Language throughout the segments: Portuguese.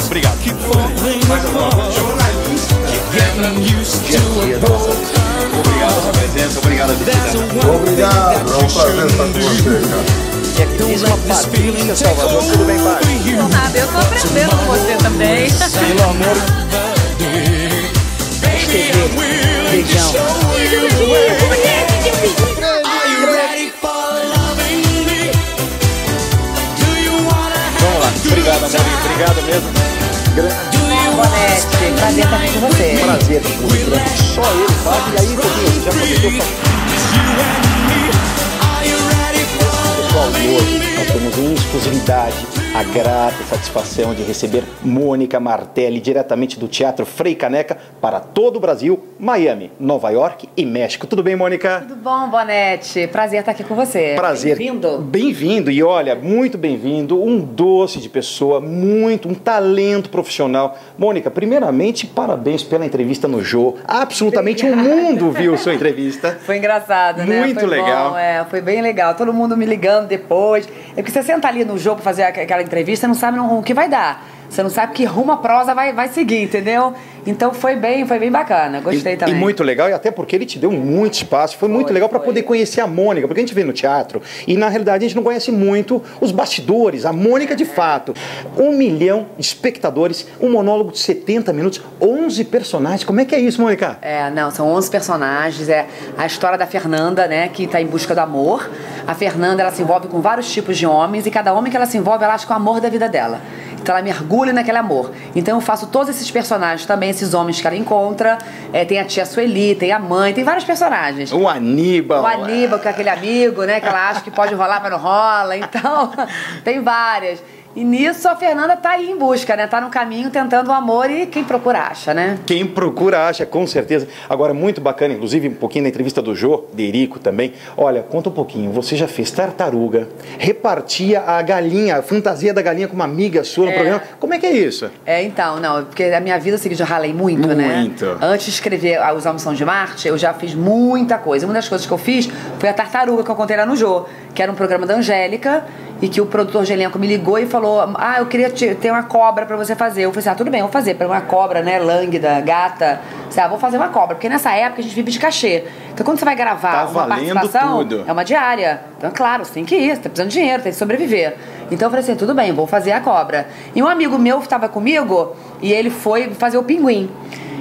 Obrigado. Obrigado pela presença, obrigado a visita. Obrigado, é um prazer estar com você, cara. Queridíssima Patrícia Salvador, tudo bem, pai? Não nada, eu tô aprendendo com você também. Pelo amor beijão. Vamos lá, obrigado, amor, obrigado mesmo. Bonete, prazer estar aqui com você. Prazer, só ele sabe, e aí, Toninho, já aproveitou Pessoal, hoje nós temos em exclusividade a grata satisfação de receber Mônica Martelli, diretamente do Teatro Frei Caneca, para todo o Brasil, Miami, Nova York e México. Tudo bem, Mônica? Tudo bom, Bonete? Prazer estar aqui com você. Prazer. Bem-vindo. Bem-vindo. E olha, muito bem-vindo, um doce de pessoa, um talento profissional. Mônica, primeiramente, parabéns pela entrevista no Jô. Absolutamente o mundo viu sua entrevista. Foi engraçado, né? Muito foi legal. Bom, foi bem legal. Todo mundo me ligando depois. É porque você senta ali no Jô pra fazer aquela entrevista, não sabe o que vai dar. Você não sabe que rumo a prosa vai seguir, entendeu? Então foi bem bacana, gostei também. E muito legal, e até porque ele te deu muito espaço, foi muito legal para poder conhecer a Mônica, porque a gente vê no teatro, e na realidade a gente não conhece muito os bastidores, a Mônica de fato. 1 milhão de espectadores, um monólogo de 70 minutos, 11 personagens, como é que é isso, Mônica? Não, são 11 personagens, é a história da Fernanda, né, que tá em busca do amor. A Fernanda, ela se envolve com vários tipos de homens, e cada homem que ela se envolve, ela acha que é o amor da vida dela. Então ela mergulha naquele amor. Então eu faço todos esses personagens também, esses homens que ela encontra. Tem a tia Sueli, tem a mãe, tem vários personagens. O Aníbal. O Aníbal, que é aquele amigo, né? Que ela acha que pode rolar, mas não rola. Então, tem várias. E nisso a Fernanda tá aí em busca, né? Tá no caminho tentando o amor e quem procura acha, né? Quem procura acha, com certeza. Agora, muito bacana, inclusive um pouquinho na entrevista do Jô, de Erico também. Olha, conta um pouquinho, você já fez tartaruga, repartia a galinha, a fantasia da galinha com uma amiga sua no programa. Como é que é isso? Então, não, porque a minha vida, assim, eu já ralei muito, né? Muito. Antes de escrever Os Homens São de Marte, eu já fiz muita coisa. Uma das coisas que eu fiz foi a tartaruga que eu contei lá no Jô, que era um programa da Angélica, e que o produtor de elenco me ligou e falou: eu queria ter uma cobra pra você fazer. Eu falei assim: tudo bem, vou fazer. Pra uma cobra, né, lânguida, gata. Vou fazer uma cobra. Porque nessa época a gente vive de cachê. Então quando você vai gravar uma participação, tudo. é uma diária. Então é claro, você tem que ir, você tá precisando de dinheiro, tem que sobreviver. Então eu falei assim: tudo bem, vou fazer a cobra. E um amigo meu estava comigo e ele foi fazer o pinguim.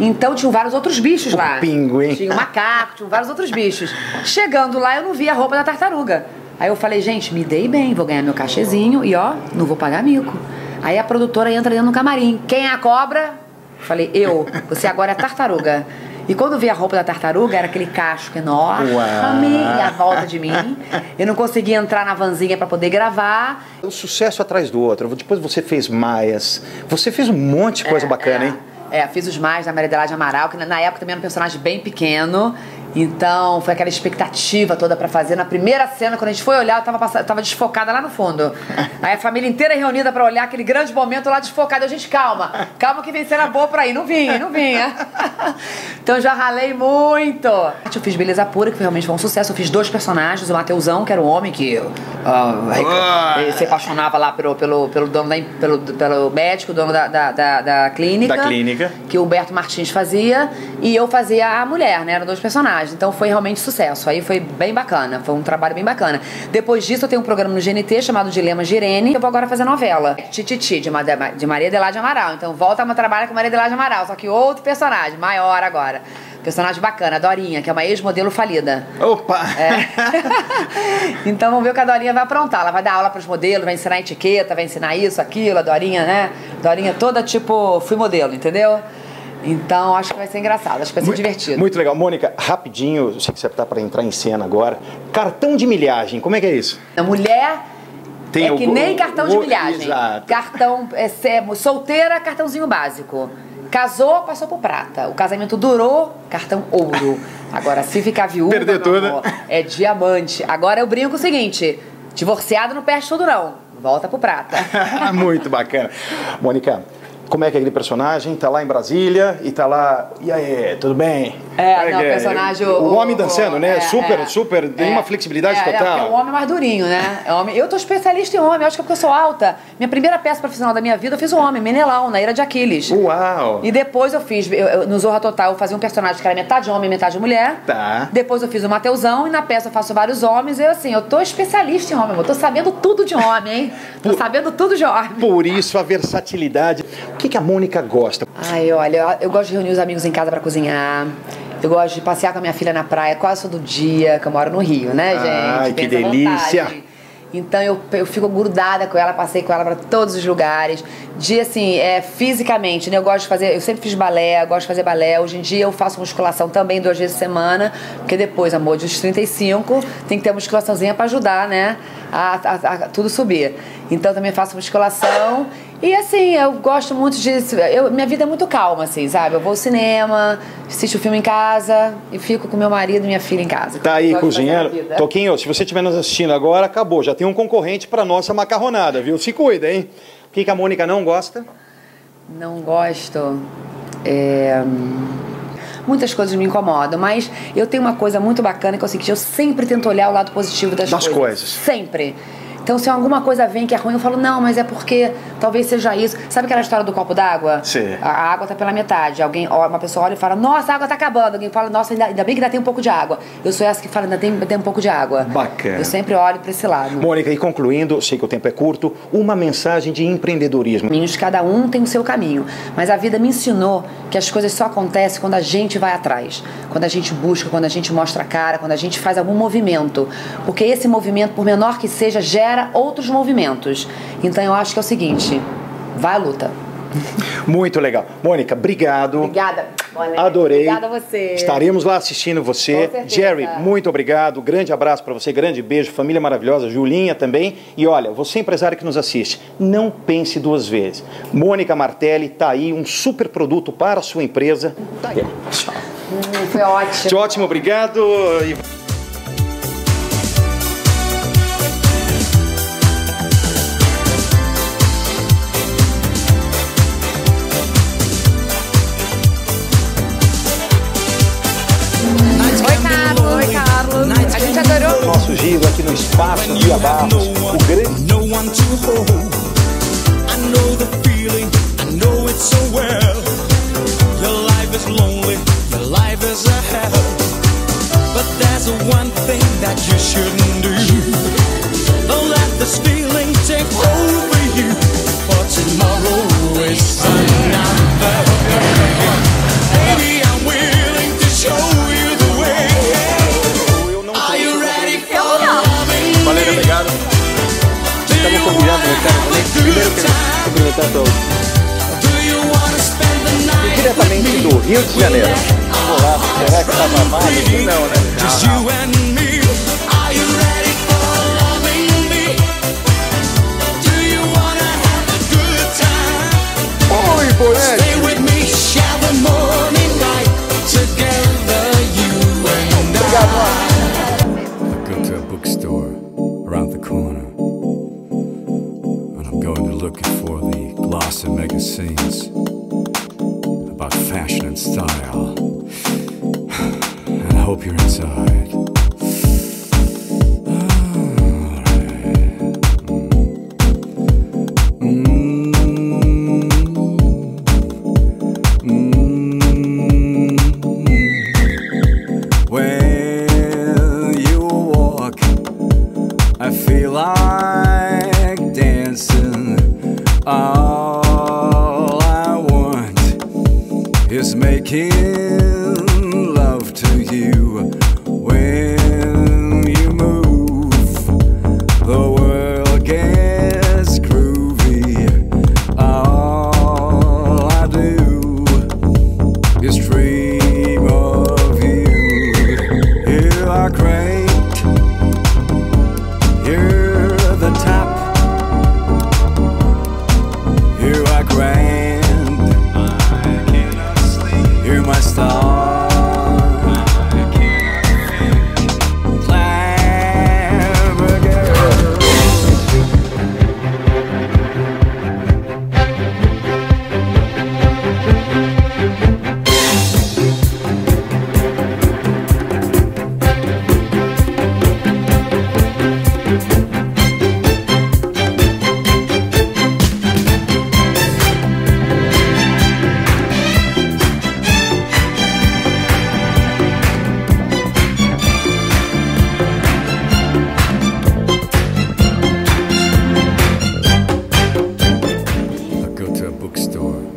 Então tinham vários outros bichos lá. Pinguim. Tinha um macaco, tinha vários outros bichos. Chegando lá, eu não vi a roupa da tartaruga. Aí eu falei: gente, me dei bem, vou ganhar meu cachezinho e ó, não vou pagar mico. Aí a produtora entra dentro do camarim: quem é a cobra? Falei: eu, você agora é a tartaruga. E quando eu vi a roupa da tartaruga, era aquele casco enorme à volta de mim. Eu não conseguia entrar na vanzinha pra poder gravar. Um sucesso atrás do outro. Depois você fez Maias, você fez um monte de coisa bacana, hein? Fiz os Mais da Maria Adelaide Amaral, que na época também era um personagem bem pequeno. Então foi aquela expectativa toda pra fazer. Na primeira cena, quando a gente foi olhar, eu tava desfocada lá no fundo. Aí a família inteira reunida pra olhar aquele grande momento lá desfocada. Gente, calma que vem cena boa por aí. Não vinha. Então já ralei muito. Eu fiz Beleza Pura, que realmente foi um sucesso. Eu fiz 2 personagens: o Mateusão, que era um homem que se apaixonava lá pelo dono pelo médico, dono da clínica. Da clínica. Que o Humberto Martins fazia. E eu fazia a mulher, né? Eram 2 personagens. Então foi realmente sucesso. Aí foi bem bacana. Foi um trabalho bem bacana. Depois disso eu tenho um programa no GNT chamado Dilemas de Irene. Eu vou agora fazer novela. Tititi, de Maria Adelaide Amaral. Então volta a trabalhar com Maria Adelaide Amaral. Só que outro personagem, maior agora. Personagem bacana, a Dorinha, que é uma ex-modelo falida. Opa! Então vamos ver o que a Dorinha vai aprontar. Ela vai dar aula pros modelos, vai ensinar etiqueta, vai ensinar isso, aquilo. A Dorinha, né? Dorinha toda tipo, fui modelo, entendeu? Então acho que vai ser engraçado, acho que vai ser divertido. Muito legal. Mônica, rapidinho, eu sei que você tá para entrar em cena agora. Cartão de milhagem, como é que é isso? A mulher é que nem cartão de milhagem. Exato. Cartão, solteira, cartãozinho básico. Casou, passou por prata. O casamento durou, cartão ouro. Agora, se ficar viúva, perder toda, é diamante. Agora eu brinco o seguinte: divorciado não perde tudo não. Volta pro prata. Muito bacana. Mônica, como é que é aquele personagem? Tá lá em Brasília e tá lá... E aí, tudo bem? Não, o personagem... O homem dançando, né? Super, tem uma flexibilidade total. É o homem mais durinho, né? Eu tô especialista em homem, acho que é porque eu sou alta. Minha primeira peça profissional da minha vida, eu fiz o homem, Menelau, na Ira de Aquiles. Uau! E depois eu fiz, no Zorra Total, eu fazia um personagem que era metade homem, metade mulher. Tá. Depois eu fiz o Mateusão, e na peça eu faço vários homens. Eu tô especialista em homem, eu tô sabendo tudo de homem, hein? Tô sabendo tudo de homem. Por isso, a versatilidade. O que a Mônica gosta? Ai, olha, eu gosto de reunir os amigos em casa pra cozinhar. Eu gosto de passear com a minha filha na praia quase todo dia, que eu moro no Rio, né, gente? Ai, que Pensa à delícia! vontade. Então eu fico grudada com ela, passei com ela para todos os lugares. De assim, fisicamente, né? Eu gosto de fazer, eu sempre fiz balé, eu gosto de fazer balé. Hoje em dia eu faço musculação também 2 vezes por semana, porque depois, amor, dos 35, tem que ter musculaçãozinha para ajudar, né? A tudo subir. Então também faço musculação. E assim, eu gosto muito de... minha vida é muito calma, assim, sabe? Eu vou ao cinema, assisto o filme em casa e fico com meu marido e minha filha em casa. Tá aí, cozinheiro. Toquinho, se você estiver nos assistindo agora, acabou. Já tem um concorrente para nossa macarronada, viu? Se cuida, hein? O que a Mônica não gosta? Não gosto... Muitas coisas me incomodam, mas eu tenho uma coisa muito bacana que é o seguinte, eu sempre tento olhar o lado positivo das coisas. Sempre. Então, se alguma coisa vem que é ruim, eu falo, não, mas é porque talvez seja isso. Sabe aquela história do copo d'água? Sim. A água tá pela metade. Uma pessoa olha e fala, nossa, a água tá acabando. Alguém fala, nossa, ainda bem que ainda tem um pouco de água. Eu sou essa que fala, ainda tem um pouco de água. Bacana. Eu sempre olho pra esse lado. Mônica, e concluindo, sei que o tempo é curto, uma mensagem de empreendedorismo. Cada um tem o seu caminho. Mas a vida me ensinou que as coisas só acontecem quando a gente vai atrás. Quando a gente busca, quando a gente mostra a cara, quando a gente faz algum movimento. Porque esse movimento, por menor que seja, gera outros movimentos. Então eu acho que é o seguinte, vai à luta. Muito legal. Mônica, obrigado. Obrigada. Adorei. Obrigada a você. Estaremos lá assistindo você. Com certeza. Jerry, muito obrigado. Grande abraço para você, grande beijo. Família maravilhosa, Julinha também. E olha, você empresário que nos assiste, não pense 2 vezes. Mônica Martelli, tá aí um super produto para a sua empresa. Tá aí. Tchau. Foi ótimo. Foi ótimo, obrigado. Oi, Carlos. A gente adorou. Nosso giro aqui no Espaço Via Barros, o grande... Valéria, obrigado. Estamos convidando, primeiro que cumprimentar todos. E diretamente do Rio de Janeiro. Vamos lá, será que estava armado? Não, né? Oi, Bonetti! Go to a bookstore around the corner, and I'm going to look for the glossy magazines about fashion and style, and I hope you're inside. When you walk, I feel like dancing. All I want is making love to you. When you move, the world gets groovy. All I do is dream of you. You are great. You're the top. You are grand. I cannot sleep. You're my star. I cannot think. Clever girl.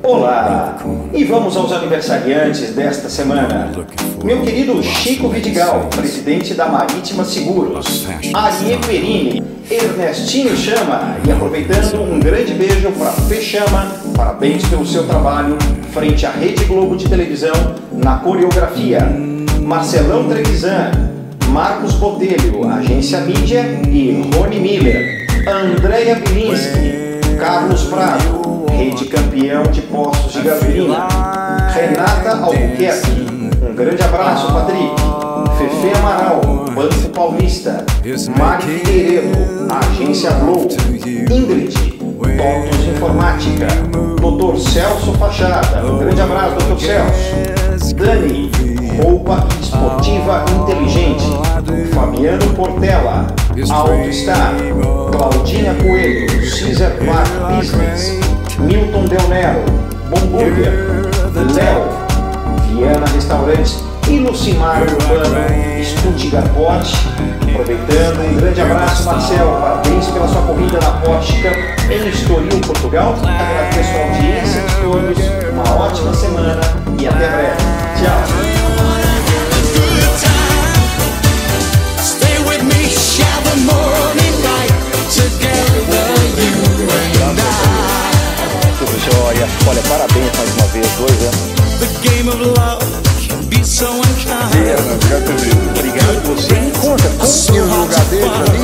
Olá! E vamos aos aniversariantes desta semana. Meu querido Chico Vidigal, presidente da Marítima Seguros. Arie Perini, Ernestinho Chama. E aproveitando, um grande beijo para Fê Chama. Parabéns pelo seu trabalho frente à Rede Globo de televisão na coreografia. Marcelão Trevisan, Marcos Botelho, Agência Mídia e Rony Miller. Andréia Bilinski, Carlos Prado, Rede Campeão de Postos de Gasolina. Renata Albuquerque, um grande abraço, Patrick. Fefe Amaral, Banco Paulista. Mari Figueiredo, Agência Globo. Ingrid, Totos Informática. Dr. Celso Fachada, um grande abraço, Dr. Celso. Dani, Roupa Esportiva Inteligente. Fabiano Portela, Autostar. Claudinha Coelho, Caesar Park Business. Milton Del Nero, Bomburger. Léo, Viana Restaurantes e Lucimar Urbano, Stuttgart Porsche. Aproveitando, um grande abraço, Marcel, parabéns pela sua corrida na Porsche Cup em Estoril, Portugal. Agradeço a audiência de todos, uma ótima semana e até breve. Tchau! Joia, olha, parabéns mais uma vez, 2 anos. Obrigado, você encontra com o lugar dele ali.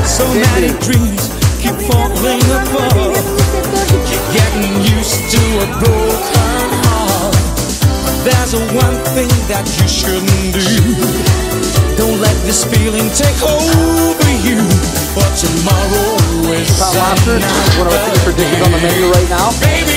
So many dreams keep falling apart. You're getting used to a broken heart. There's one thing that you shouldn't do. Don't let this feeling take over you. For tomorrow is Tom Lobster, one of our signature dishes on the menu right now. Baby,